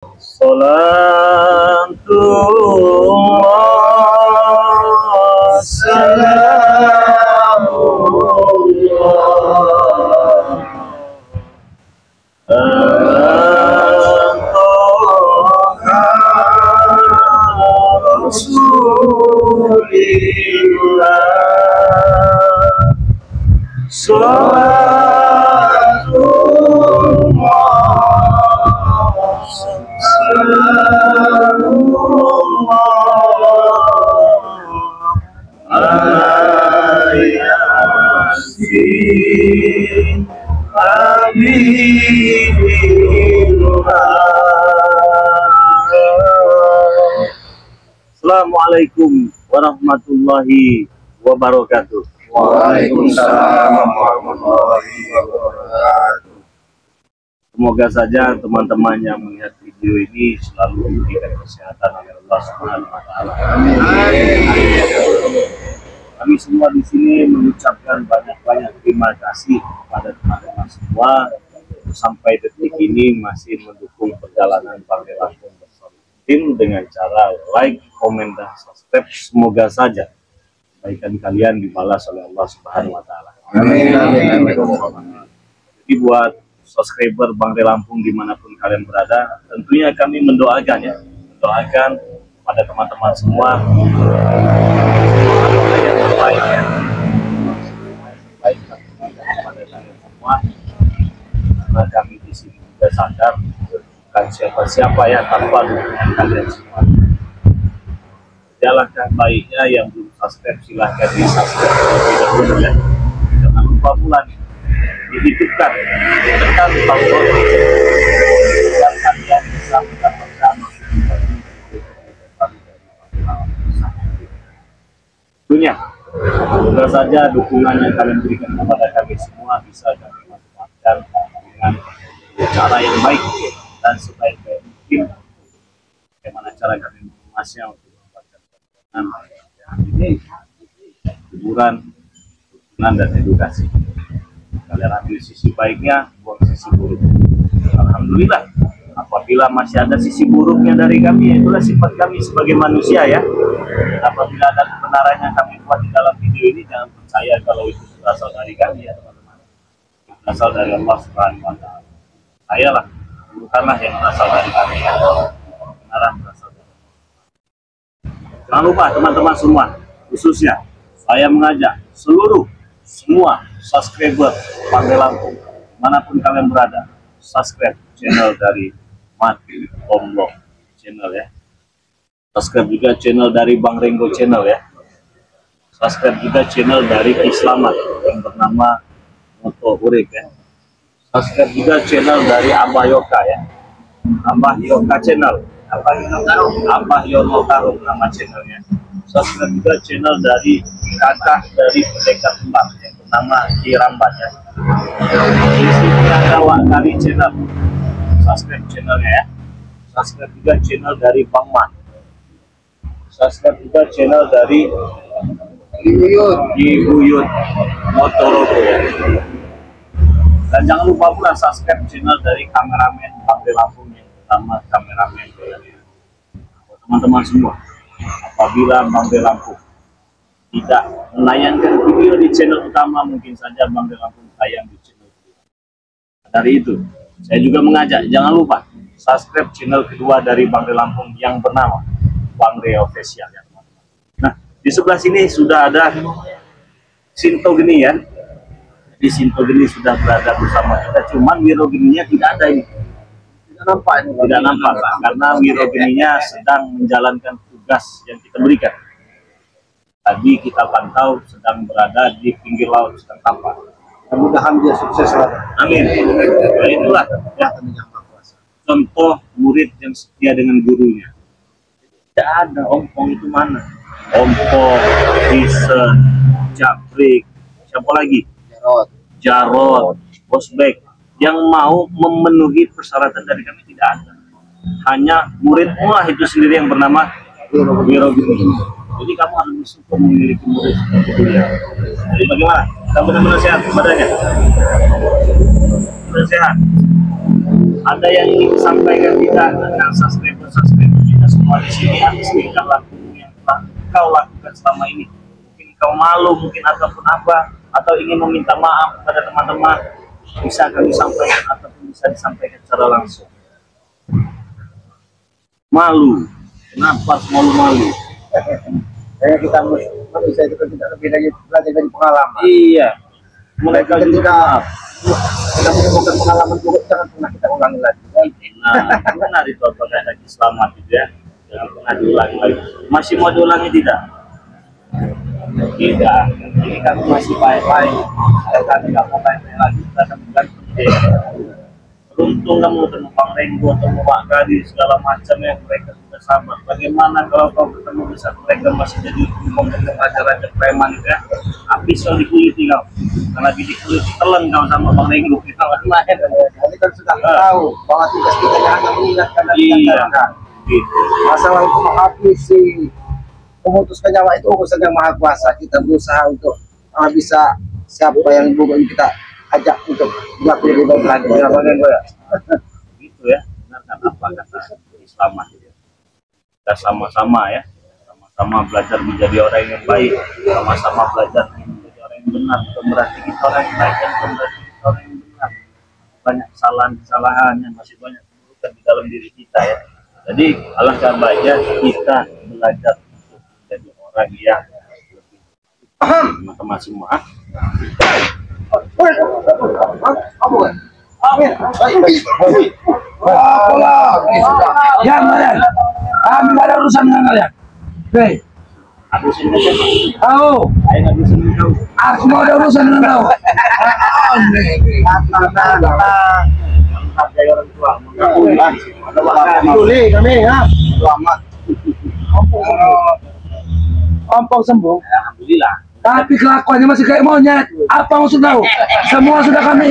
Salatullah salamullah Rasulillah. Salatullah salamullah ala yasin habibillah. Assalamualaikum warahmatullahi wabarakatuh. Waalaikumsalam warahmatullahi wabarakatuh. Semoga saja teman-teman yang melihat video ini selalu diberikan kesehatan oleh Allah Subhanahu wa taala. Kami semua di sini mengucapkan banyak-banyak terima kasih kepada teman-teman semua sampai detik ini masih mendukung perjalanan Bangre Lampung bersama tim dengan cara like, komen, dan subscribe. Semoga saja kebaikan kalian dibalas oleh Allah Subhanahu wa taala. Amin. Jadi buat subscriber Bangre Lampung dimanapun kalian berada, tentunya kami mendoakan pada teman-teman semua yang terbaik ya. Baik kepada kalian semua, karena kami di sini juga sadar bukan siapa-siapa ya tanpa dukungan kalian semua. Alangkah baiknya yang belum subscribe silahkan di subscribe terlebih dahulu ya. Jangan lupa pula nih dihidupkan, ditekan tombol dan kalian bisa mendapatkan tentunya. Semoga saja dukungan yang kalian berikan kepada kami semua bisa kami manfaatkan dengan cara yang baik dan sebaik-baik mungkin. Bagaimana cara kami mengemasnya untuk ini hiburan, dan edukasi. Kalian ambil sisi baiknya, buang sisi buruk. Alhamdulillah, apabila masih ada sisi buruknya dari kami, itulah sifat kami sebagai manusia ya. Apabila ada kebenaran yang kami buat di dalam video ini, jangan percaya kalau itu berasal dari kami ya teman-teman. Itu berasal dari Allah Subhanahu wa taala. Sayalah, bukanlah yang berasal dari kami ya. Kebenaran berasal dari Allah. Jangan lupa teman-teman semua, khususnya saya mengajak semua subscriber Bangre Lampung manapun kalian berada, subscribe channel dari Mati Omloh channel ya, subscribe juga channel dari Bang Renggo channel ya, subscribe juga channel dari Kislamat yang bernama Moto Urip ya, subscribe juga channel dari Abah Yoka ya, Abah Yoka channel, Abah Yono Taruh nama channelnya. Subscribe juga channel dari kakak dari Pendekar Kembar yang bernama Kirambat ya. Di sini ada Wak Kali channel, subscribe channelnya ya. Subscribe juga channel dari Bang Man. Subscribe juga channel dari Ibuyut Motorogo ya. Dan jangan lupa pula subscribe channel dari kameramen Bangre Lampung yang bernama Kameramen ya. Teman-teman semua, apabila Bangre Lampung tidak menayangkan video di channel utama, mungkin saja Bangre Lampung tayang di channel kedua. Dari itu, saya juga mengajak, jangan lupa subscribe channel kedua dari Bangre Lampung yang bernama Bangre Official ya teman-teman. Nah, di sebelah sini sudah ada Sinto Geni ya. Di Sinto Geni sudah berada bersama kita, cuman Wiro Geninya tidak ada ini. Tidak nampak Pak, karena Wiro Geninya sedang menjalankan tugas yang kita berikan. Tadi kita pantau sedang berada di pinggir laut, sedang tampak. Mudah-mudahan dia sukses lah. Amin. Nah, itulah ya, contoh murid yang setia dengan gurunya. Tidak ada ompong itu mana? Ompong, Isen, Japrik, siapa lagi? Jarod, Bosbek. Yang mau memenuhi persyaratan dari kami tidak ada. Hanya murid mulah itu sendiri yang bernama Wiro Geni. Jadi kamu harus bersyukur memiliki murid seperti dia. Jadi bagaimana? Kamu benar-benar sehat badannya? Benar sehat? Ada yang ingin disampaikan tidak dengan subscriber kita semua di sini atas tingkah laku yang telah kau lakukan selama ini? Mungkin kau malu, mungkin ataupun apa, atau ingin meminta maaf kepada teman-teman, bisa kami sampaikan ataupun bisa disampaikan secara langsung. Malu, kenapa harus malu-malu? Kayak kita manusia itu kan tidak lebih dari belajar dari pengalaman. Iya, mereka juga Ketika kita menemukan pengalaman buruk, jangan pernah kita ulangi lagi. nah, benar itu apa kata selamat itu ya, jangan pernah diulangi lagi. Masih mau diulangi tidak? Tidak, ini kami masih baik-baik. Kalau kami nggak mau baik-baik lagi, kita akan gantung dia. Beruntung kamu ketemu Bang Renggo, ketemu Pak Kadi, segala macam yang mereka sudah sabar. Bagaimana kalau kau ketemu bisa mereka masih jadi pemimpin raja-raja preman itu ya? Habis kau dikuliti kau, karena dikuliti telan kau sama Bang Renggo kita main. Ini kan sudah tahu bahwa tugas kita hanya mengingatkan dan Iya, mengajarkan. gitu. Masalah itu menghabisi, memutuskan nyawa itu urusan yang maha kuasa. Kita berusaha untuk bisa siapa yang buruk kita ajak untuk berlaku lebih baik lagi. Ya, Bang Renggo ya. Gitu ya, benar kan apa kata Islam gitu ya. Kita sama-sama ya, sama-sama belajar menjadi orang yang baik, sama-sama belajar menjadi orang yang benar. Bukan berarti kita orang yang baik, dan bukan berarti kita orang yang benar. Banyak kesalahan-kesalahan yang masih banyak keburukan di dalam diri kita ya. Jadi alangkah baiknya kita belajar untuk menjadi orang yang lebih teman-teman semua. Yang kalian, kami gak ada urusan dengan kalian. Hei, Habisin aja, kau, ayo habisin kau. aku mau ada urusan dengan kau. Hargai orang tua, mengakui ada waktu Boleh kami ya. Selamat. Ompong sembuh, alhamdulillah. tapi kelakuannya masih kayak monyet. Apa maksud kau? Semua sudah kami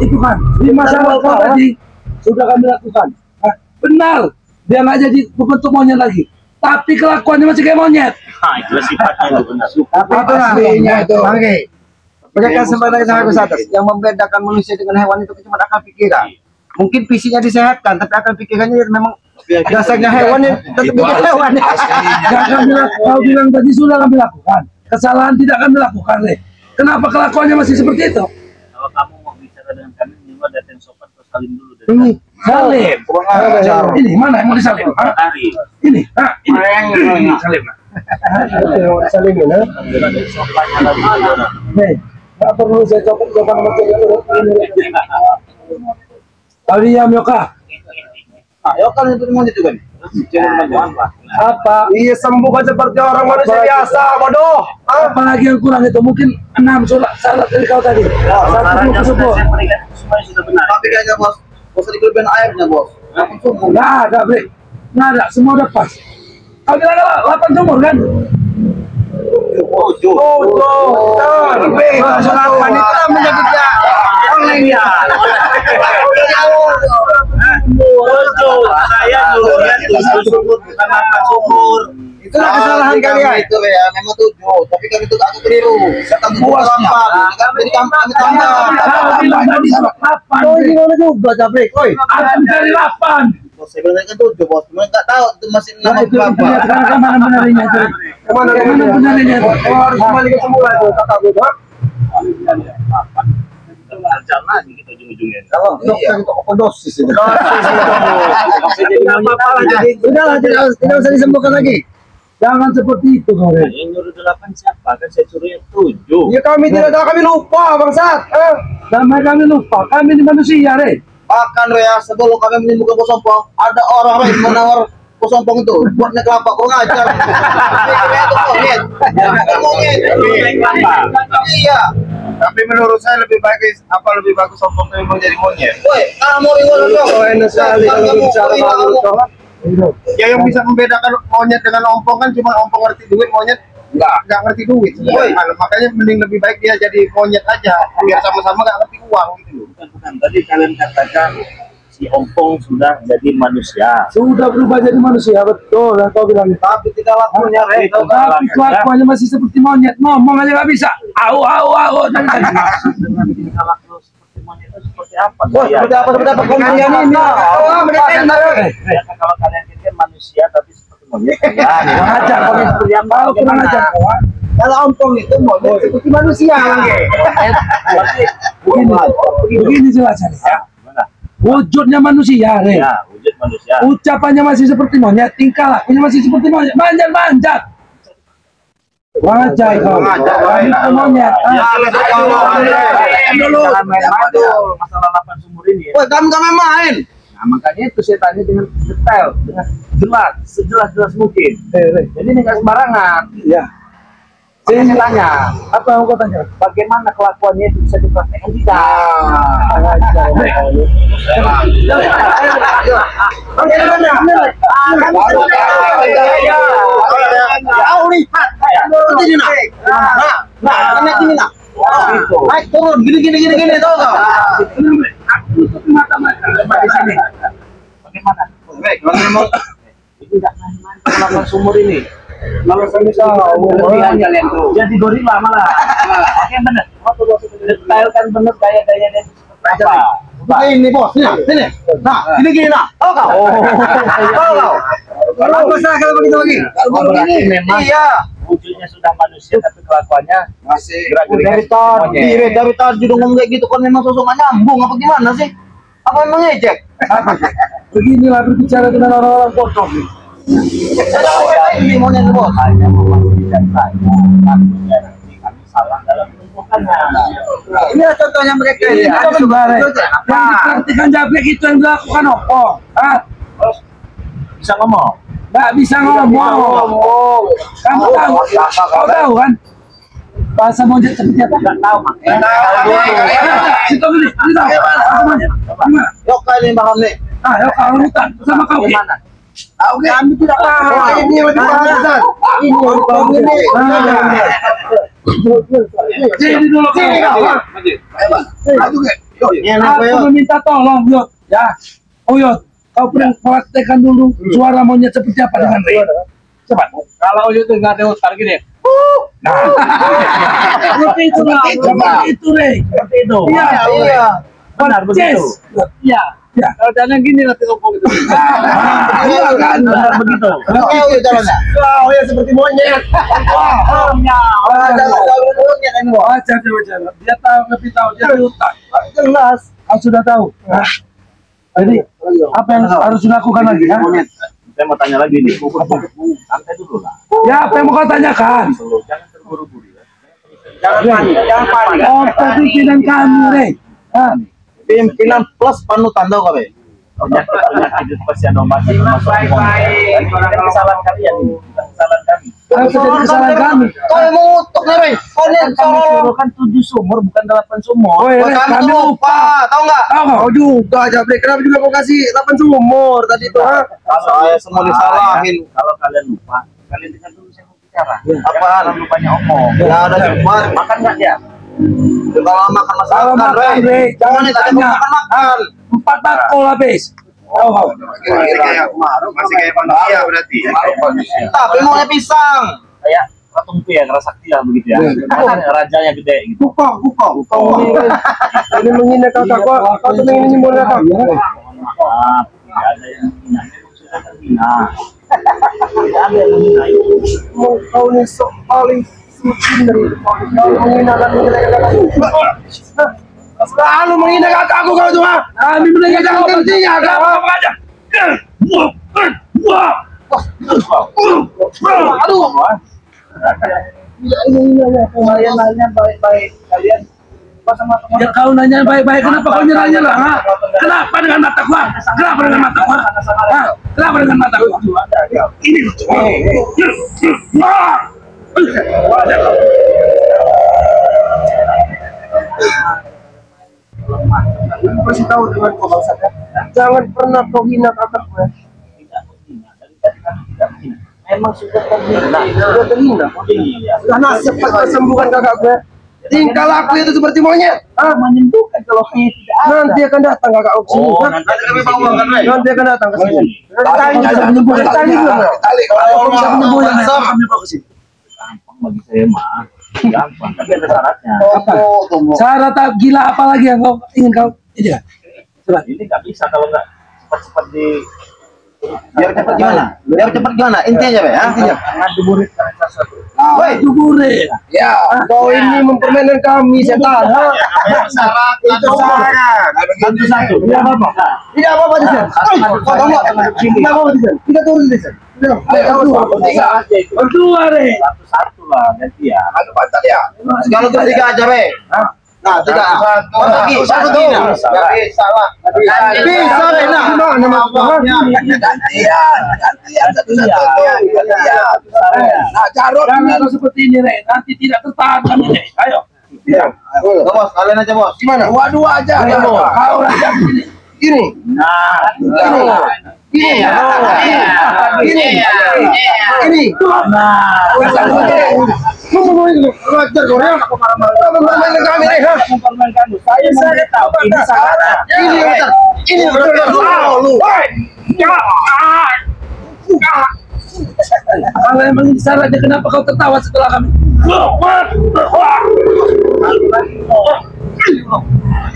itu kan. Di masalah kau tadi sudah kami lakukan. Hah? Benar, dia nggak jadi berbentuk monyet lagi. Tapi kelakuannya masih kayak monyet. Nah, itu sifatnya itu benar. Tapi itu aslinya itu. Oke. Mereka sebenarnya sangat atas. Yang membedakan manusia dengan hewan itu cuma akal pikiran. Mungkin fisiknya disehatkan, tapi akal pikirannya memang dasarnya hewan ya, tetap jadi hewan. Kau bilang tadi sudah kami lakukan. Kesalahan tidak kami lakukan, Le. Kenapa kelakuannya masih seperti itu? Kalau kamu mau bicara dengan kami, minimal datang sopan terus salim dulu dari Ini salim. Ini mana yang mau disalim? Hah? hari. Ini, ini salim. Saling ya. Dari sopan ada mana? Nih, nggak perlu saya coba macam itu. Kalian Yoka, Ayo kan itu mau juga nih. apa? Iya sembuh kan seperti orang manusia biasa, bodoh. Apa lagi yang kurang itu? Mungkin 6 salat dari kau tadi. Sarannya Satu sudah subuh. saya berikan semuanya sudah benar. Tapi kayaknya bos, usah dikelebihin airnya bos. Langsung sembuh. Nggak ada, Bre. Nggak ada, semua udah pas. Kau bilang 8 sumur kan? Tujuh. Tapi kesalahan itu lah menjadi dia orang ya. Tujuh. Saya dulunya 7 sumur bukan 8 sumur. Itulah kesalahan kalian. Itu ya, memang 7. Tapi kan itu agak keliru. Kata buas kan jadi tambah. Kau bilang tadi 8. Oh, ini mana juga Jabrik? Oi. Aku dari 8. Bos saya bilang kan 7 bos. Cuma enggak tahu itu masih 6 Nah, itu lihat sekarang ke mana benarnya itu. Kemana benarnya itu? harus kembali ke semula itu kata gue. Kerjaan lagi kita ujung-ujungnya. Kalau dokter itu overdosis itu. Jadi apa-apa lah jadi. Udahlah, tidak usah disembuhkan lagi. Jangan seperti itu, kau. Yang nyuruh 8 siapa? Kan saya suruh yang 7. Ya kami tidak tahu, kami lupa bangsat. Sama kami lupa, kami ini manusia, Re. Bahkan ya sebelum kami menyembuhkan Kosompong, ada orang lain menawar Kosompong itu buat naik kelapa, kau ngajar. Iya. Tapi menurut saya lebih bagus sompong itu memang jadi monyet. Woi, kamu riwal dong. Oh, enak sekali kalau bicara Ya yang bisa membedakan monyet dengan ompong kan cuma ompong ngerti duit, monyet nggak ngerti duit. Woi. Makanya mending lebih baik dia jadi monyet aja, biar sama-sama nggak ngerti uang gitu loh. Bukan. Tadi kalian katakan si ompong sudah jadi manusia. Sudah berubah jadi manusia, betul. Yang kau bilang itu. Tapi tidak lakunya, Re. Tapi kelakuannya masih seperti monyet. Ngomong aja nggak bisa. Au. Dengan tingkah laku seperti itu seperti apa? Seperti apa kalian ini? Kalau kalian pikir manusia tapi seperti monyet, ya, Wajar kalau seperti apa? Kurang ajar kawan. Kalau ompong itu monyet seperti manusia. Begini jelasnya. Gimana? Wujudnya manusia, Re. Ya, wujud manusia. Ucapannya masih seperti monyet, tingkah lakunya masih seperti monyet. Manjat. Wajar kau. Itu monyet. Jangan main-main tuh masalah 8 sumur ini. Woi, kamu gak main. Nah, makanya itu saya tanya dengan detail, dengan jelas, sejelas-jelas mungkin. Jadi ini nggak sembarangan. Ya. Saya tanya, Apa yang kau tanya? bagaimana kelakuannya itu bisa dipraktekkan tidak? Kau lihat. Ini nak. Naik turun gini tahu kau? Mata-mata di sini. Bagaimana? Itu nggak main-main kelakuan sumur ini. Kalau semisal Kalian tuh jadi gorila malah. Oke bener. Detail kan bener gaya-gaya dan apa? Ini bos, sini. Nah, gini nak. Tahu kau? Tahu kau? Kalau besar kalau begitu lagi. Kalau Berarti begini, memang iya. wujudnya sudah manusia tapi kelakuannya Masih gerak-gerik dari tadi udah ngomong kayak gitu kan memang sosok nggak nyambung apa gimana sih? Apa memang ngejek? beginilah berbicara dengan orang-orang bodoh. Ini monyet bos. hanya memastikan saja takutnya nanti kami salah dalam menentukannya. Ini contohnya mereka ini. Ini kan benar. Yang dipraktikan Jabrik itu yang dilakukan Oppo. Terus bisa ngomong. Nggak bisa ngomong. Kamu tahu? Kau tahu kan? Bahasa monyet seperti apa? Nggak tahu makanya. Situ gini, ini tahu. Bahasa monyet. Gimana? Yuk kali paham nih. Ayo kalau hutan sama kau. Gimana? Oke, kami tidak paham. Ini yang dibahas. Ini yang dibahas. Sini dulu kau. Aku meminta tolong, Yot. Ya. Oh, Yot. Kau praktekkan dulu suara monyet seperti apa dengan Rey. Coba. Kalau itu nggak ada utar gini. Seperti itu, seperti itu, Rey. Seperti itu. Iya. Benar begitu. Iya. Ya. Kalau jalan gini nanti ngomong itu. Iya kan? Benar begitu. Oke, jalannya. Oh ya seperti monyet. Ada monyet ini bos. Wajar. Dia tahu lebih tahu dia di hutan. Jelas. Kau sudah tahu. Jadi apa yang harus dilakukan lagi? Ya? Saya mau tanya lagi nih. Santai dulu lah. Ya apa yang mau kau tanyakan? Jangan terburu-buru ya. Jangan panik. Oh pimpinan kamu, Rey. Pimpinan plus panutan tau kau be? Penyakit itu pasti ada obatnya. Baik-baik. Ini kesalahan kalian ini. Bukan kesalahan kami. Harus jadi kesalahan kami. Kau yang mengutuk nih Rey. Kau nih Kami tolong. suruh kan 7 sumur bukan 8 sumur. Oh, Kami kami tuh lupa, tahu nggak? Tahu nggak? Kau juga Jabrik. Kenapa juga kau kasih 8 sumur tadi tuh? Saya semua disalahin. Kalau kalian lupa, kalian dengar dulu saya mau bicara. Apaan? Jangan lupanya omong. Ya udah cepat. Makan nggak dia? Kalau makan Kalau masakan, makan, Rey, Rey. jangan Jangan tadi ditanya. makan. 4 bakul habis. Oh, Masih kayak manusia berarti. Tapi maunya pisang. Kayak patung piang Rasakti lah begitu ya. Kan rajanya gede gitu. Buka. ini menghina kau tak kau tuh ingin nyembunyikan kau. Mohon maaf, tidak ada yang menghina. Memang sudah terhina. Tidak ada yang menghina itu. Kau ini paling suci dari kau menghina dan selalu menghina kakakku kau tuh. Kami mendengar kau pentingnya kau apa aja. Aduh. Kalian nanya baik-baik. Kalian apa sama teman? Ya kau nanya baik-baik, kenapa kau nyerah-nyerah? Ha? Kenapa dengan mata gua? Kenapa dengan mata gua? Ha? Kenapa dengan mata gua? Ini lucu. Kasih tahu dengan kau bangsatnya. Jangan pernah kau hina kakak gue. Tidak menghina. Dari tadi kami tidak menghina. Memang sudah terhina. Sudah terhina. Iya. Karena cepat kesembuhan kakak gue. Tingkah laku itu seperti monyet. Menyembuhkan kalau hanya tidak ada. Nanti akan datang kakak ke sini. Oh, nanti kami bawa kan, Rey? Nanti akan datang ke sini. Tali bisa menyembuhkan. Tali belum. Tali. Kalau bisa menyembuhkan, kami bawa ke sini. Gampang bagi saya mah. gampang, tapi ada syaratnya. Syarat tak gila apa lagi yang kau ingin kau ini kan? Coba. Ini nggak bisa kalau nggak cepat-cepat di Biar cepat gimana? Biar cepat gimana? Intinya Be, ya. Intinya. ngadu murid karena satu. Woi, Itu murid. ya, kau ini mempermainkan kami setan. Syarat Itu syarat. Satu-satu. Ya apa? Tidak apa-apa di sini. Kau tahu nggak? Tidak apa-apa di sini. Kita turun di sini. Berdua deh. Satu-satu lah ganti ya. Aduh, pantat ya. Kalau bertiga aja Be. Nah, tiga. Oh, lagi satu. Nggak bisa lah. Bisa Be. Nah, gimana maksudnya? Gantian satu-satu. Nah, carut kalau seperti ini, Rek. Nanti tidak tertahan kami, Rek. Ayo. Bos, kalian aja bos. Gimana? Dua-dua aja. Iya, Bos. Kau aja begini. Gini. Nah, Gini. Gini. Gini. Ngajar kau ya. Mempermainkan kami nih, ha? saya memberitahu ini salah. Ini ngajar. Ini ngajar. Lu. Kalau emang ini syaratnya, kenapa kau tertawa setelah kami?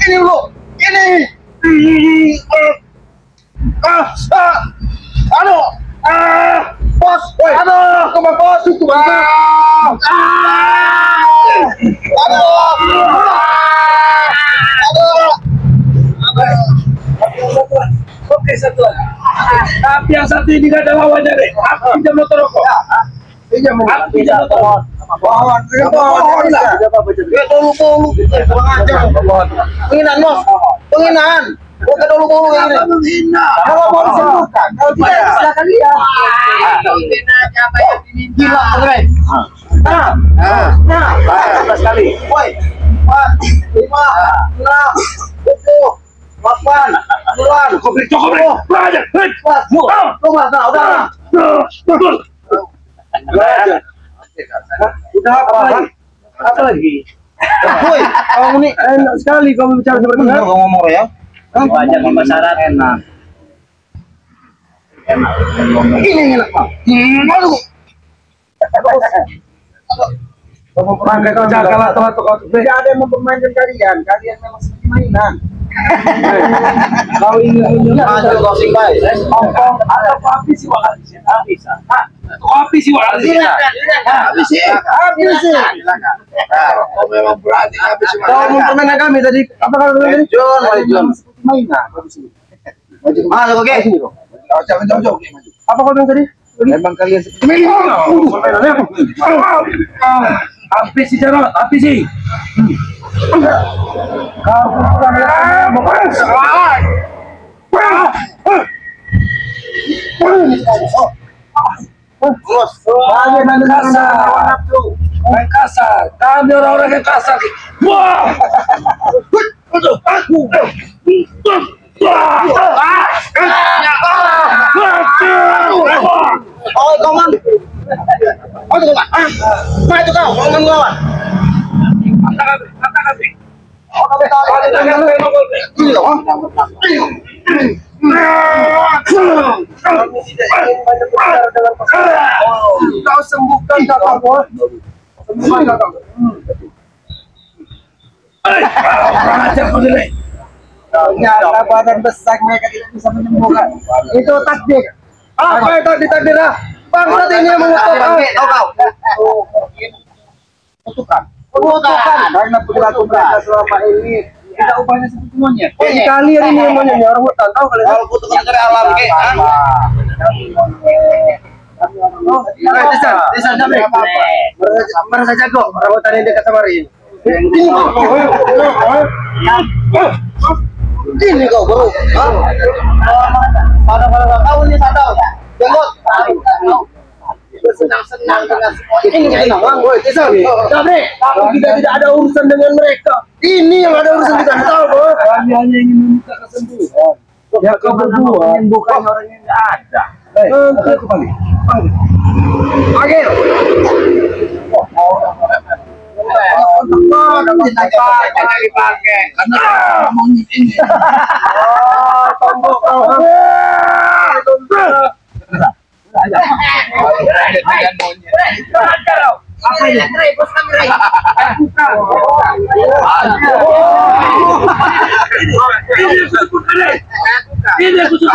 Ini lu. Ini. Aduh. Bos. Aduh. Kemana bos? Itu bang. Oke, satu lagi. Tapi yang satu ini gak ada lawannya, Dek. Aku pinjam motor rokok. Aku pinjam motor rokok. Penghinaan bos. Penghinaan. Bukan dulu ini. Kalau mau disembuhkan, kalau tidak silakan lihat. Gila, Andre. Nah, sekali. woi. 4, 5, 6, 7, 8, 9, Cukup, Dek. Pulang aja. Hei. nah, udah. Udah apa lagi? Apa lagi? Woi, kamu nih enak sekali kamu bicara seperti ini. Kamu ngomong ya. Wajah pembesaran enak. Ini enak, Pak. Aduh. Bangkai kau jaga atau Tidak ada yang mempermainkan kalian. Kalian memang seperti mainan. kau ingin Maju kau sing baik. Hongkong atau kopi sih wakal di sini? Bisa. Kopi sih wakal di sini. Habis sih. Kau memang berani habis Kau mempermainkan kami tadi. Apa kalau tadi? John. Mainan. Maju oke. Jauh. Apa kau bilang tadi? Memang kalian seperti mainan. Habis sih, Jarot. Habis sih. Kau bukan Main kasar. Kami orang-orang yang kasar. Wah. Aku. Oh, kau man. Oh, itu kau. Maju kau, kau melawan. Kata kami. Oh, kau tahu. Ini loh. Kau sembuhkan kakak bos. Sembuhkan kakak. Kurang ajar kau nilai. Ternyata badan besar mereka tidak bisa menyembuhkan. Itu takdir. Apa itu takdir? Bangsa ini yang mengutukkan. Kutukan. Karena perilaku mereka selama ini tidak ubahnya seperti monyet. Kalian ini yang monyetnya orang hutan. Tahu kalian? Kalau kutukan dari alam ke. Desa Jamre. Merasa jago. Orang hutan ini dekat sama Rin. Ini kau bro. Pada kau ini sadar. Jenggot. Senang-senang dengan ini senang, woi, Jamre. Kita tidak ada urusan dengan mereka. Ini yang ada urusan kita. Tahu, bro. Kami hanya ingin meminta kesembuhan. Ya kau berdua menyembuhkan orang yang nggak ada. kembali. Agil. jangan dipakai karena monyet ini. Tombok kau. Apa ini? Ini kusut Andre. Ini kusut.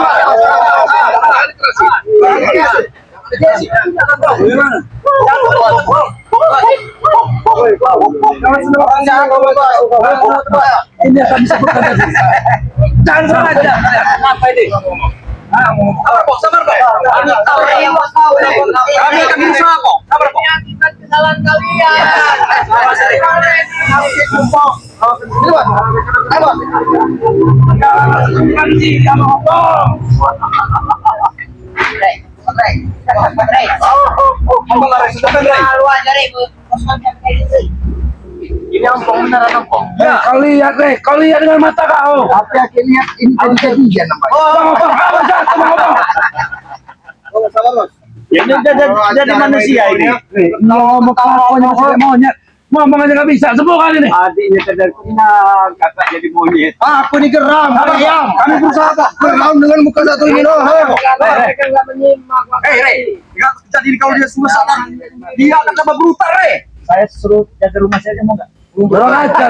Ini akan disebutkan tadi. Jangan sengaja. Apa ini? Sabar kok, sabar kok. Kami akan berusaha kok. Sabar kok. Kesalahan kalian. Ini ompong beneran ompong. Kau lihat deh, kau lihat dengan mata kau. Tapi aku lihat ini jadi Ini jadi manusia ini. Ngomong monyet. Ngomong aja nggak bisa, semua kali nih. Adiknya sadar kakak jadi monyet. Aku ini geram, ayam. Kami berusaha kok geram dengan muka satu ini loh. Jadi kau dia semua salah. Dia akan tambah brutal, Saya suruh jaga rumah saya mau nggak? Kurang ajar.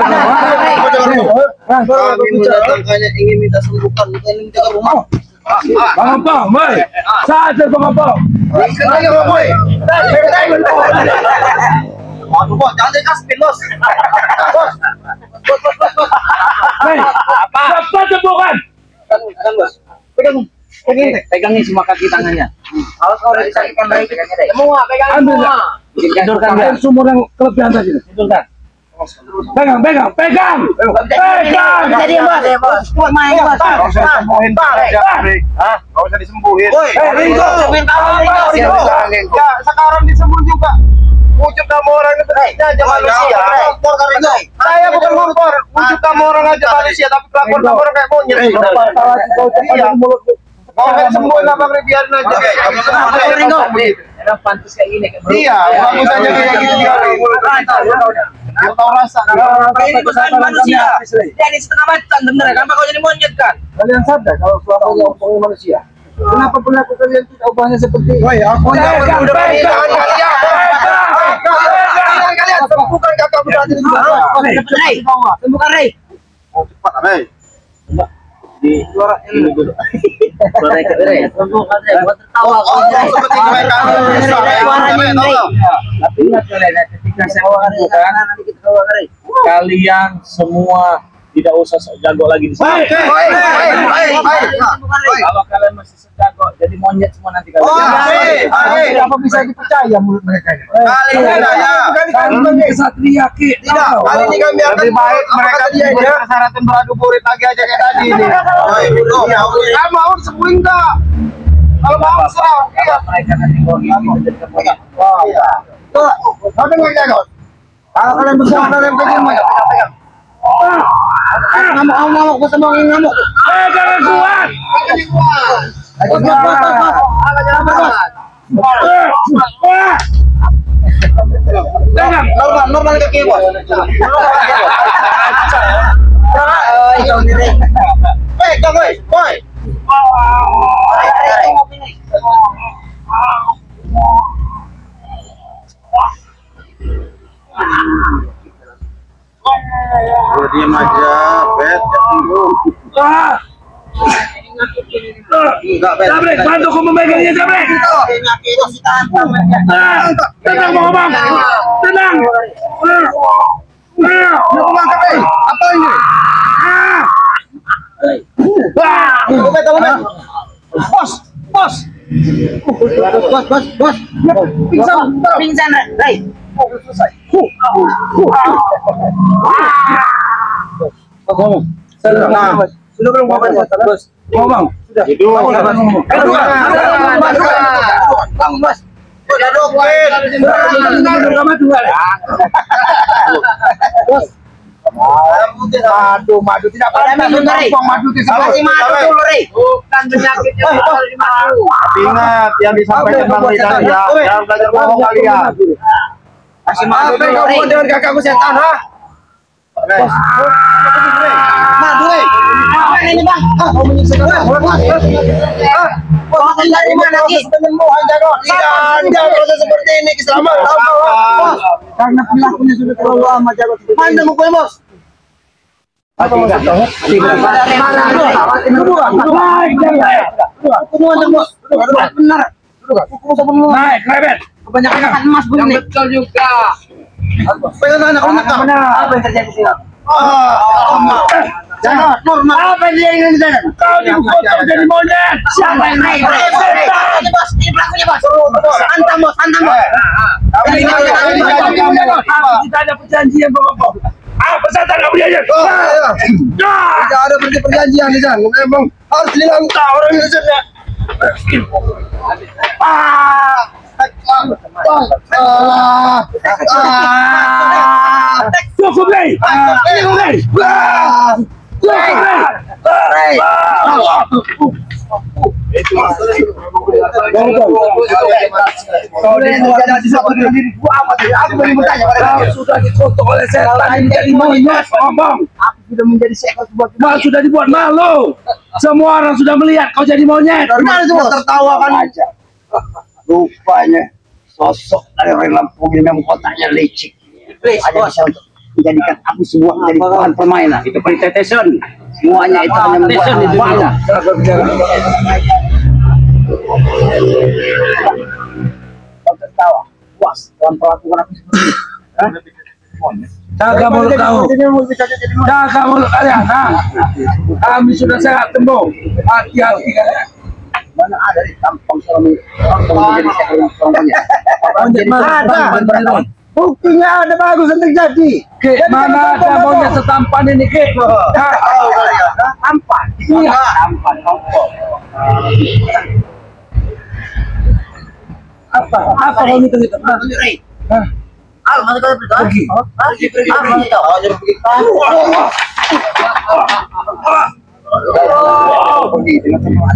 Kami mendatangkannya ingin minta sembuhkan, bukan ingin jaga rumah. Bang Opong, boy. Sadar Bang Opong. Waduh, bos, jangan dikasih spin, bos. Hei, cepat sembuhkan. Kan, bos. Pegang nih semua kaki tangannya. Awas kau udah disakitkan baik. Semua, pegang Ambil semua. Tidurkan air sumur yang kelebihan tadi. Tidurkan. Pegang. Jadi, bos. Main, bos. Nggak usah disembuhin. Hah? Nggak usah disembuhin. Ringo. Sekarang disembuh juga. Wujud kamu orang itu aja manusia. Saya bukan ngompor. Wujud kamu orang aja manusia, tapi kelakuan kamu orang kayak monyet. Iya. Mau nggak sembuh lah Bang, biarin aja. Ringo. Enak pantas kayak gini. Iya, bagus aja kayak gitu dia. Dia tahu rasa. Ini bukan manusia. Jadi setengah macan bener. Kenapa kau jadi monyet kan? Kalian sadar kalau suara ngomongin manusia? Kenapa perilaku kalian tidak ubahnya seperti? Woi, aku Pegang. kalian bukan kakak berarti juga. Sembuhkan, Rey. Cepat, Rey. Di suara ini dulu. Suara Rey. Sembuhkan, Rey. Buat tertawa kau. Seperti mereka. Tapi ingat kalian, ketika saya mengatakan kalian semua tidak usah jago lagi di sini. Kalau kalian masih sejago, jadi monyet semua nanti kalian. Apa bisa dipercaya mulut mereka ini? Kami kesatria ki. Kali ini kami akan lebih baik mereka dia persyaratan beradu burit lagi aja kayak tadi ini. Kamu mau sembuhin enggak? Kalau mau serang, Mereka nanti kalau gitu jadi monyet. Kau dengar ya, Gon? Kalau kalian bersama kalian pegang mau pegang. Ngamuk, gua sama ngamuk. Jangan kuat. Pegang. Normal kaki, bos. pegang, woi. Udah diam aja, Bet. Jabrek, bantu aku memegangnya, Jabrek. Tenang, mau ngomong. Tenang. Apa ini? Bos. Pingsan, Rey. Sudah belum ngomong, Bos? Ngomong. Bos. Udah dokin. Madu tidak Ada madu, Rey. madu di sebelah. Kasih madu dulu, Rey. Bukan penyakitnya kalau di madu. Ingat yang disampaikan Bang Rizal ya. Jangan belajar bohong kalian. Kasih madu dulu, Rey. Dengan kakakku setan, ha? Nah, Dre. Apa ini, Bang? Mau menyiksa orang. Kok dari mana lagi? Penyembuhan jago. Tidak proses seperti ini keselamatan. Karena pelakunya sudah terlalu lama jago. Mana mukul, Bos? Apa maksudnya? Benar. Naik, rebet. Kebanyakan emas begini. Betul juga. Pengen anak apa yang terjadi sih? Jangan normal. Apa yang ingin dijadikan? Kau dipotong jadi monyet. Siapa yang naik? Ini bos, ini pelakunya bos. Antam bos, antam bos. Kita ada perjanjian bapak. Pesantren kamu diajar. Tidak ada perjanjian di sana. Memang harus dilantah orang Indonesia. Cukup nih. Sudah dikutuk oleh setan menjadi monyet. Ngomong. Aku sudah menjadi seekor sebuah Mal sudah dibuat malu. Semua orang sudah melihat kau jadi monyet. Benar itu bos. Tertawakan aja. Rupanya sosok dari orang Lampung ini memang kotaknya licik. Hanya bisa untuk menjadikan aku sebuah menjadi bahan permainan. Itu pentetesan. Semuanya itu hanya membuat malu. Kau tertawa. Puas dalam perlakuan aku seperti ini. Jaga mulut kau. Jaga mulut kalian. Kami sudah sehat tembung. Hati-hati kalian. Mana ada di tampang suami menjadi seekor monyet. Buktinya ada bagus yang terjadi. Mana ada monyet setampan ini, Ki? Tampan. Iya. Tampan. Apa kau gitu? Al, mana kau pergi? Pergi. Al, mana kau? Pergi dengan semua.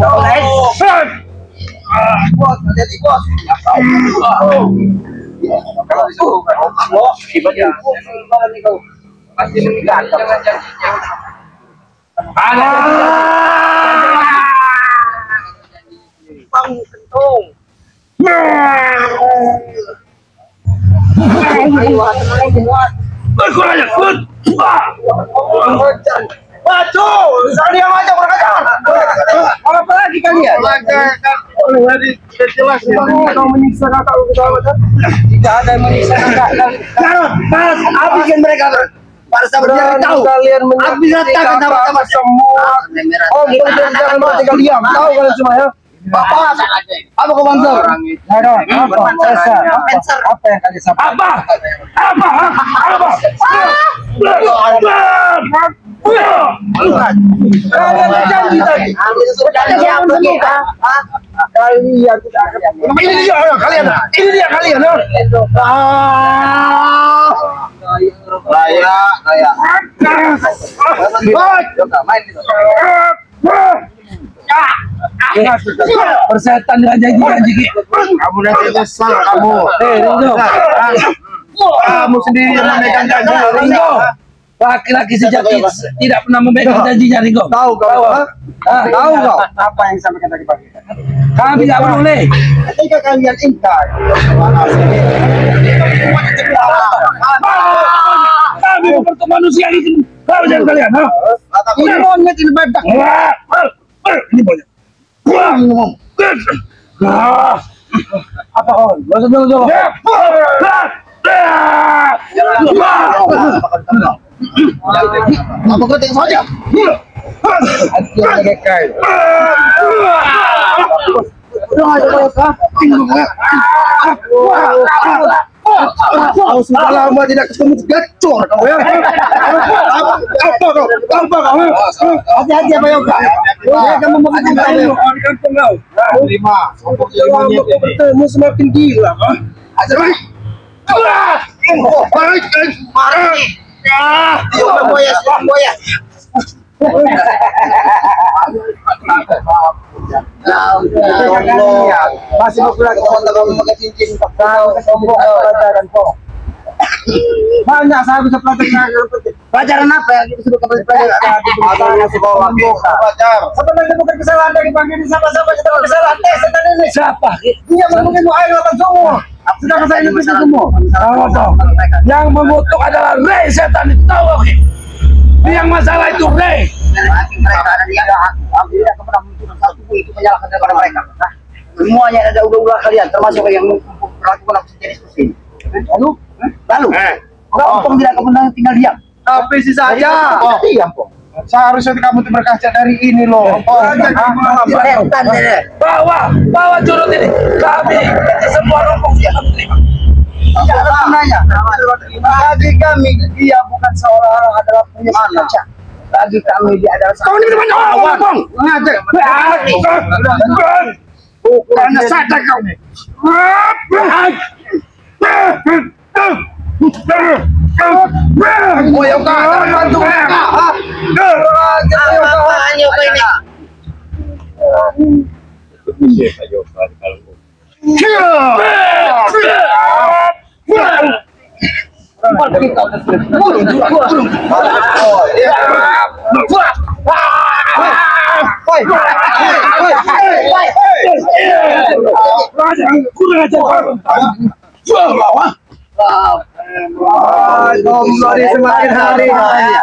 Bos, jadi bos. Kalau disuruh bos, dibaca. Pasti mengikat. Bang kentung. Waduh, saya aja kurang ajar. Apa lagi kalian? Sudah jelas ya. Kau menyiksa kakak tidak ada yang menyiksa kakak. Mas, habisin mereka. Para sahabat tahu. Kalian menyakiti sama semua. Oh, jangan mati kalian. Tahu kalian semua ya. Bapak, apa kau bantu? Apa yang kalian sampaikan? Kalian janji tadi. Kalian tidak akan. Ini dia kalian. Persetan dengan janji-janji. Kamu nanti nyesal kamu. Kamu sendiri yang memegang janji. Ringo, laki-laki sejati tidak pernah memegang janjinya, Ringo. Tahu kau? Tahu kau? Apa yang disampaikan tadi pagi? Kami tidak boleh. Ketika kalian ingkar, Kami mempertemukan manusia itu. Kau jangan kalian, ini monyet ini badak. Ini monyet. Apa kawan? Bahasa dulu. Apa kau tengok saja? Hati yang megekai. Kau sudah lama tidak ketemu gacor kau ya. Apa kau? Hati-hati apa yoga? Kamu memakan kamu. Terima. Bertemu semakin gila. Ajar baik. Buaya. Masih mau pulang ke kamu pakai cincin. Kau kesombong pelajaran kau. Banyak saya bisa pelajaran apa yang kita sebut pelajaran sekolah Belajar. sebenarnya bukan kesalahan dari Bang ini sama-sama kita kesalahan setan ini Siapa? dia mungkin mau air lapan semua sedangkan saya ini bisa semua Yang mengutuk adalah Ray setan itu, tahu oke? Yang masalah itu Ray. mereka ada dia aku tidak pernah munculkan satu pun itu menyalahkan kepada mereka. Nah, semuanya ada ulah-ulah kalian termasuk yang melakukan aksi jenis mesin. Lalu Ompong tidak kemenangan tinggal diam. Tapi sih saja. Diam, Pong. Seharusnya kamu tuh berkaca dari ini loh. Setan ini. Bawa curut ini. Kami semua rombong dia akan terima. Tidak ada gunanya. Bagi kami dia bukan seorang adalah punya kaca. Bagi kami dia adalah Kau ini teman Bang. ngajak. Karena sadar kau. Semakin hari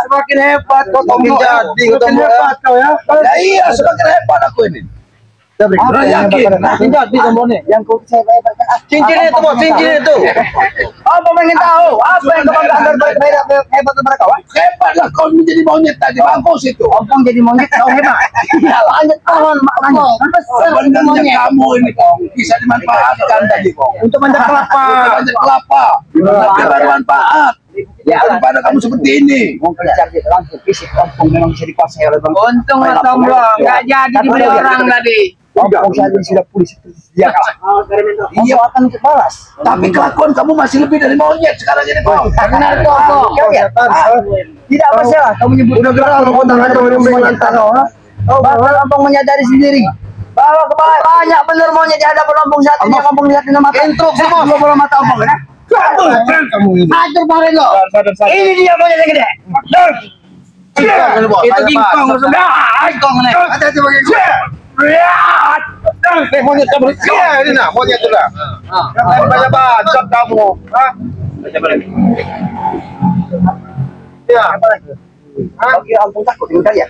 semakin hebat kau semakin jadi semakin hebat kau ya. Iya, semakin hebat aku ini. Yakin jadi semuanya yang kau saya bayarkan cincin itu bos cincin itu apa pengen tahu apa yang kau anggap hebat mereka Hebat lah kau menjadi monyet tadi, bagus itu. Ompong jadi monyet kau hebat ya lanjut tahun maknanya Sebenarnya kamu ini kau bisa dimanfaatkan tadi kau. untuk manjat kelapa Manjat kelapa, tapi bermanfaat. ya Daripada kamu seperti ini. mungkin cari langsung fisik Ompong memang bisa dikuasai oleh bang Untung lah Tombol, nggak jadi dibeli orang tadi. Ompong saat ini sudah pulih seperti dia iya akan balas Tapi kelakuan kamu masih lebih dari monyet sekarang ini kau. benar tuh Ompong tidak masalah kamu nyebut udah gerak kalau tangan kamu menyantar bakal Ompong menyadari sendiri bahwa banyak bener monyet di hadapan Ompong saat ini Ompong lihat dengan mata intruk semua bola mata Ompong kan hancur banget lo ini dia monyet yang gede Itu kingkong sudah. Kong nih hati-hati pakai gue Monyet kamu. Iya, ini nah, monyet itu lah. Banyak bacot kamu. Hah? Iya. kau kira Ompong takut dengan kalian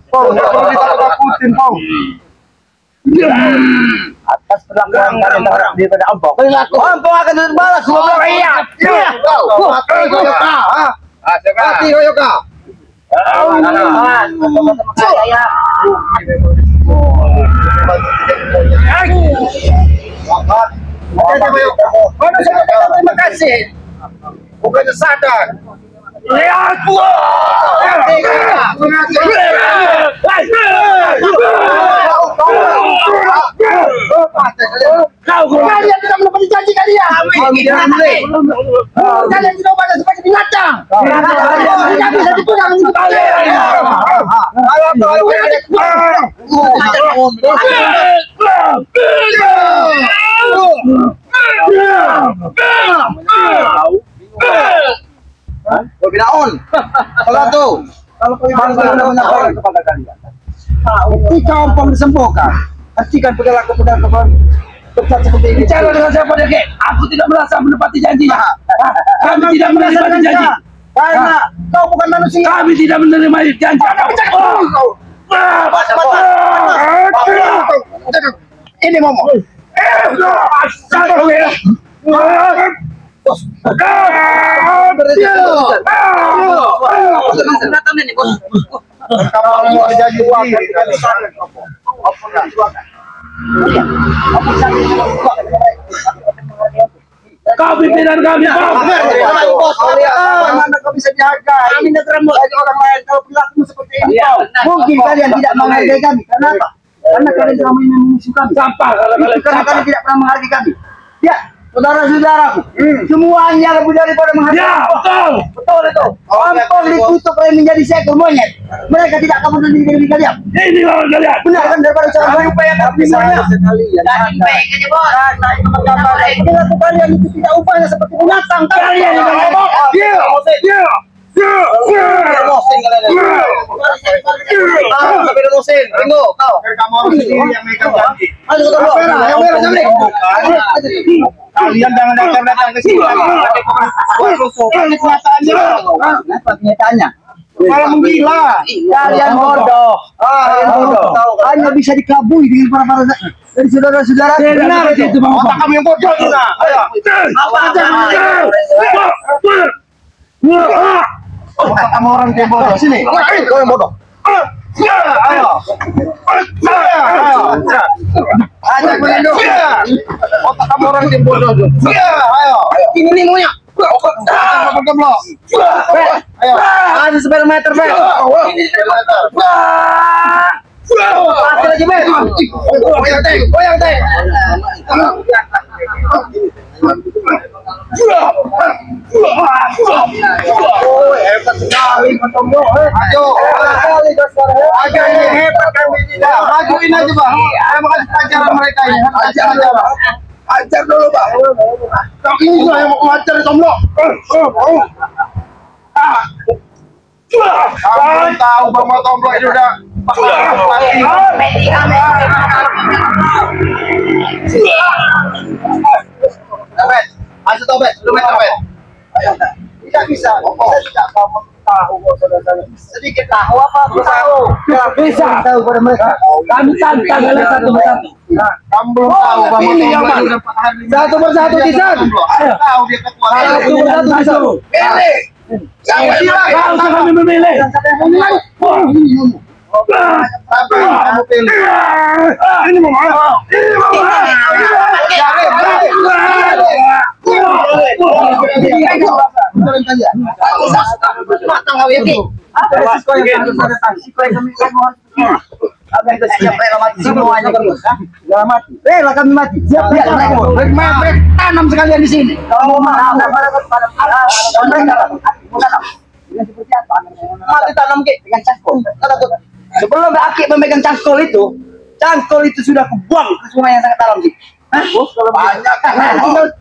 Kalau ditakut-takutin kau. atas perlakuan kalian terhadap daripada Ompong Ompong akan terbalas iya Hati Yoyoka. Terima kasih. Bukannya sadar. Lihat Kalian tidak menepati janji kalian. Kalian tidak pada sebagai binatang. Tidak bisa dipegang untuk kalian. Kau tidak on. Kalau tuh, kalau kau benar menyampaikan kepada kalian, ketika Ompong disembuhkan, hentikan perilaku-perilaku besar seperti ini. bicara dengan siapa dia kek? Aku tidak merasa menepati janjinya. Kami tidak menepati janji. Karena kau bukan manusia. Kami tidak menerima janji. Ini ngomong. Kamu mau jadi sendiri. Kau pimpinan kami, Bagaimana kau bisa jaga? Ini negara bagi orang lain. Kalau perilaku seperti ini, mungkin kalian tidak menghargai kami. Kenapa? Karena kalian selama ini memusuh kami. sampah kalau kalian Karena kalian tidak pernah menghargai kami. Ya, saudara-saudaraku, semuanya lebih daripada menghargai. Ya, betul. Betul itu. Ompong dikutuk oleh menjadi seekor monyet. Mereka tidak akan berdiri diri kalian. Ini lawan kalian. Benar kan daripada cara mengupayakan semuanya. Daging baik aja bos. Perilaku kalian itu tidak upaya seperti binatang. Kalian yang ngomong. Kalian jangan datang ke sini. Kenyataannya. Malah menggila. Kalian bodoh. Hanya bisa dikelabui dengan para dari saudara-saudara. Benar itu Bang Otak kamu yang bodoh juga. Ayo. Otak kamu orang yang bodoh. Sini. Kau yang bodoh. Ayo. Ajak berlindung. Otak kamu orang yang bodoh. Ayo. Ini maunya. Ayo. Ada sepeda meter, Bet. Pasir lagi, Bet. Goyang, Teng. Hebat sekali, Tombo. Ayo. Ayo, ini hebat kami ini. Majuin aja, Bang. Saya mau kasih pelajaran mereka ini. Ajar dulu, Bang. Ini juga yang mau ngajar, Tombo. Kamu tahu Bang Tombo ini udah Bet, ayo Tobet, lu meter Bet. Tidak bisa, saya tidak mau tahu saudara-saudara. Sedikit tahu apa? Bisa tahu pada mereka. Kami tantang kalian satu persatu. Kamu belum tahu Bang pilih yang Tombo mana? udah paham. Satu persatu, Tisan. Ayo. Tahu dia ketua. Satu persatu, Tisan. Pilih. Siapa bilang? Kau usah kami memilih. Apa yang kamu pilih? Ini mau mana? Ini mau mana? Matang kau ya, Ki. Apa risiko yang harus ada datang? Risiko yang kami harus apa yang siap rela mati semuanya terus, rela mati. Rela kami mati. Siap tanam sekalian di sini. Kalau mau seperti apa? Mati tanam Ki dengan cangkul. Sebelum Aki memegang cangkul itu sudah kubuang ke sungai yang sangat dalam sih. Banyak.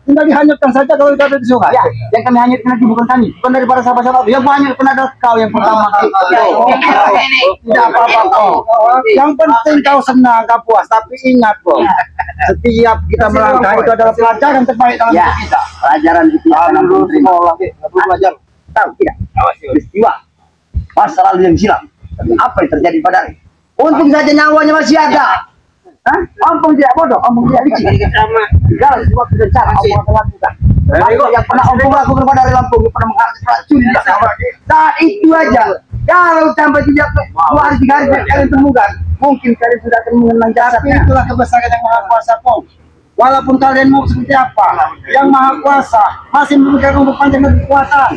Tinggal dihanyutkan saja kalau itu ada di sungai. Ya, yang kami hanyutkan lagi bukan kami, bukan daripada sahabat-sahabat. Yang hanyutkan adalah kau yang pertama. Tidak apa-apa. Yang penting kau senang, kau puas. Tapi ingat kok, setiap kita melangkah itu adalah pelajaran terbaik dalam hidup kita. Pelajaran kita akan sekolah. Belajar. Tahu tidak? Peristiwa masa lalu yang silam. Apa yang terjadi padanya? Untung saja nyawanya masih ada. Ampun tidak bodoh, ampun tidak licik. Segala sesuatu dan cara ampun akan lakukan. Yang pernah ampun lakukan pada Lampung, yang pernah menghargai racun. Saat itu aja, kalau sampai 2 hari 3 hari kalian temukan, mungkin kalian sudah akan mengenang jasadnya. Tapi itulah kebesaran yang Maha Kuasa, Pong. Walaupun kalian mau seperti apa, yang Maha Kuasa masih memberikan umur panjang dan kekuatan.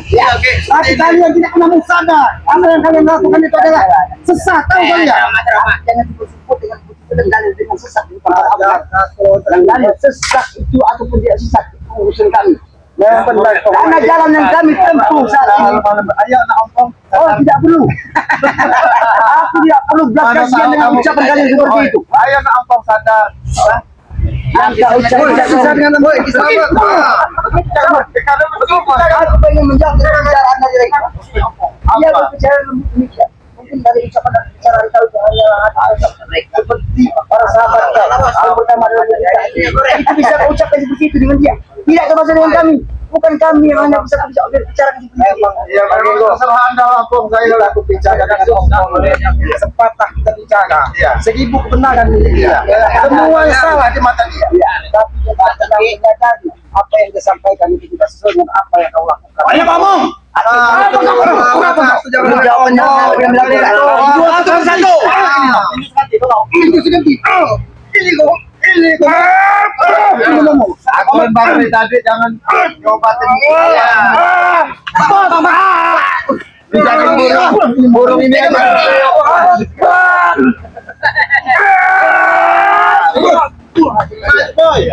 Tapi kalian tidak pernah sadar, apa yang kalian lakukan itu adalah sesat. Tahu kalian? Jangan disebut dengan sesat. Dan sesat itu ataupun tidak sesat itu urusan kami. Karena jalan yang kami tempuh saat ini. Ayo nak Ompong. Oh tidak perlu. Aku tidak perlu belas kasihan dengan ucapan kalian seperti itu. Ayo nak Ompong sadar. Bisa dengan boy, aku pengen menjawab pembicaraan dari mereka. Dia berbicara demikian. Mungkin dari ucapan dan bicara tahu hanya seperti para sahabat yang pertama itu bisa ucapkan seperti itu dengan dia. Tidak termasuk dengan kami. Bukan kami yang hanya bisa bicara seperti itu. Ya memang kesalahan dalam Ompong saya laku bicara dengan Ompong. Sepatah kita bicara. Seribu kebenaran dia. Semua yang salah di mata dia. Tapi dia tidak menyadari apa yang dia sampaikan itu tidak sesuai dengan apa yang kau lakukan. Ayo kamu. Aku lembang dari tadi jangan ngobatin burung ini aja. Boy.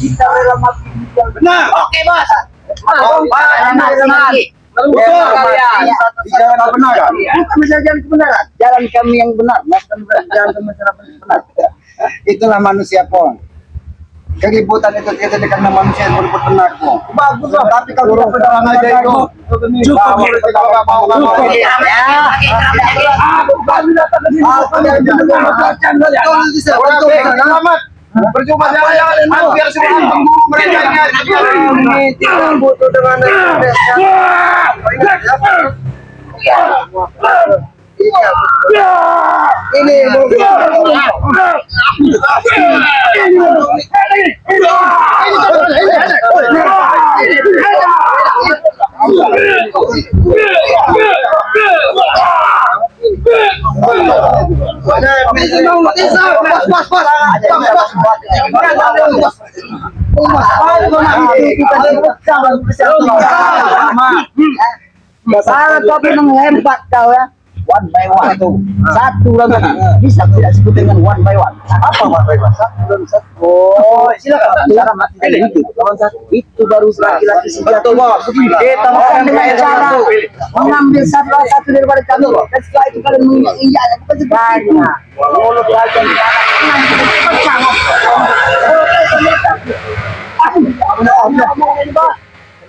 Kita rela mati. Benar. Oke, Bos. Bicara benar. Bukan misalnya jalan kebenaran. Jalan kami yang benar, bukan jalan masyarakat yang benar. Itulah manusia pun. Keributan itu tidak karena manusia yang berebut benar pun. Bagus lah, tapi kalau kita pedang aja itu. Cukup. Percuma jalan biar semua pemburu mereka Ini tidak butuh dengan ini Salah tapi menghebat kau ya. One by one tuh. Satu lagi. Bisa tidak sebut dengan one by one. Apa one by one? Satu dan satu. Oh, silakan. Cara mati dari itu. Lawan satu. Itu baru laki-laki sejati. Bos. Kita makan dengan cara mengambil satu daripada kami. Dan setelah itu kalian mengiyak. Bukan sebanyak. Mulut bagian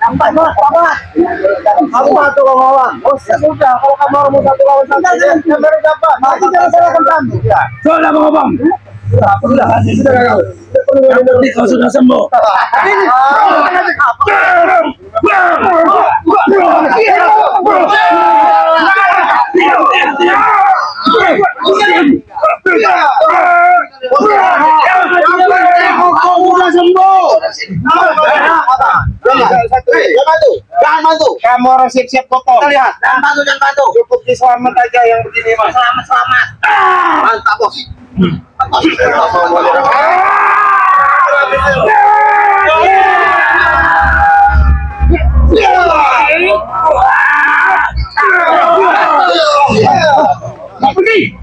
Nampak, kamu satu lawan. Oh, sudah. Kalau kamu mau satu lawan satu, yang baru dapat. Masih jangan salahkan kami. Sudah ngomong. Kau sudah sembuh. Jangan bantu. Kamu harus siap-siap kotor. Kita lihat. Jangan bantu. Cukup diselamat aja yang begini mas. Selamat. Mantap bos. Pergi.